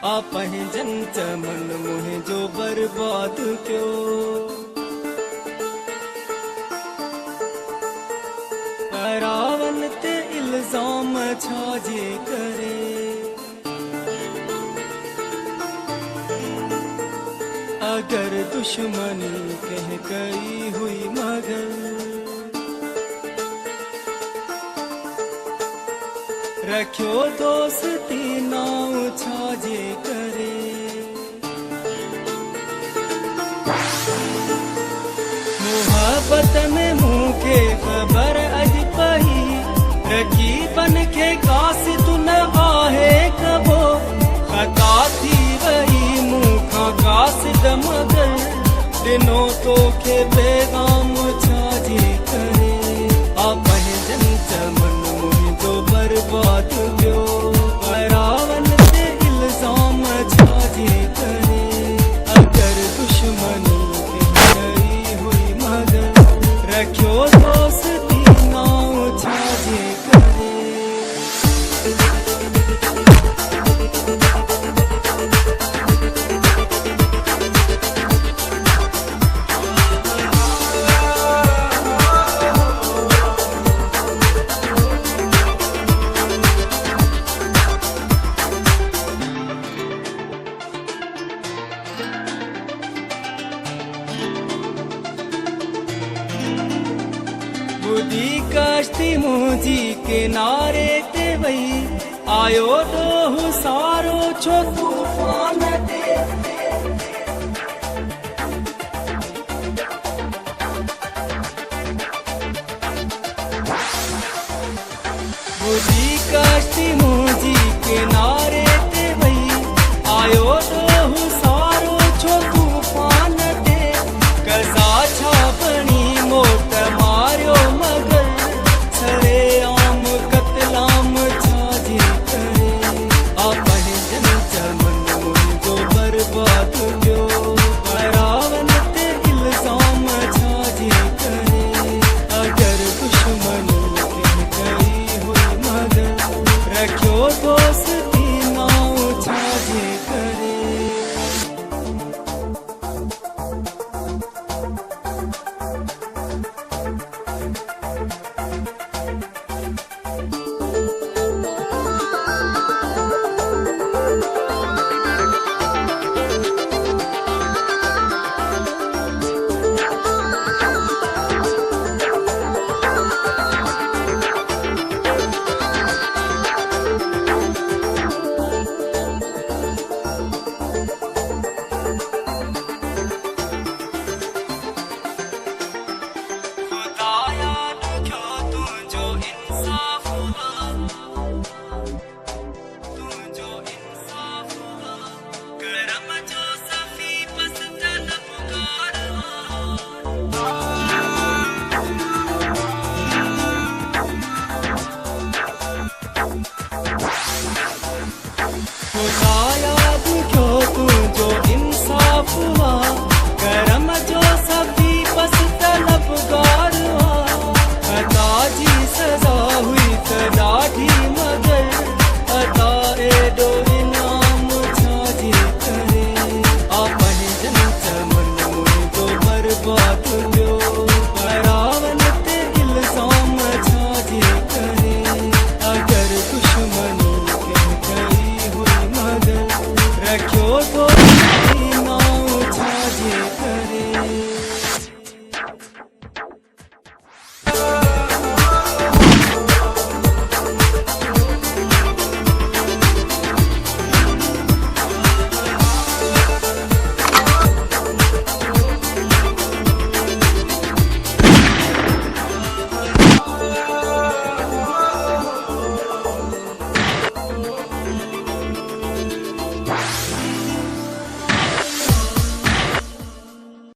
आपह जन चमन मुहे जो बर्बाद क्यों। रावण ते इल्जाम छाजे करे, अगर दुश्मनी कह गई हुई मगर, रखो दोस्ती नाव छाजे करे। मोहब्बत में मुँह के खबर अज पही, रखी बन के कास तू न आहे कबो। खता थी वही मुँह कास दमगर, दिनों तो के पैगाम छाजे करे। आपह जन चमन मुहे जो बर्बाद क्यों। रावण ते इल्जाम छाजे करे, अगर दुश्मनी कह गई हुई मगर, रखो दोस्ती नाव छाजे करे। बुद्धि कश्ती मुझी किनारे ते वही, आयो डोहु सारो छो तूफान ते। बुद्धि कश्ती मुझी किनारे ते वही, आयो डोहु सारो छो तूफान ते। कसा छापनी मोट मारियो मगर, छड़े आम कतलाम छाजे करे। आपह जन चमन मुहे जो बर्बाद क्यों। रावण ते इल्जाम छाजे करे, अगर दुश्मनी कह गई हुई मगर, रखो दोस्ती नाव छाजे करे। खुदाया रखो तू जो इंसाफ।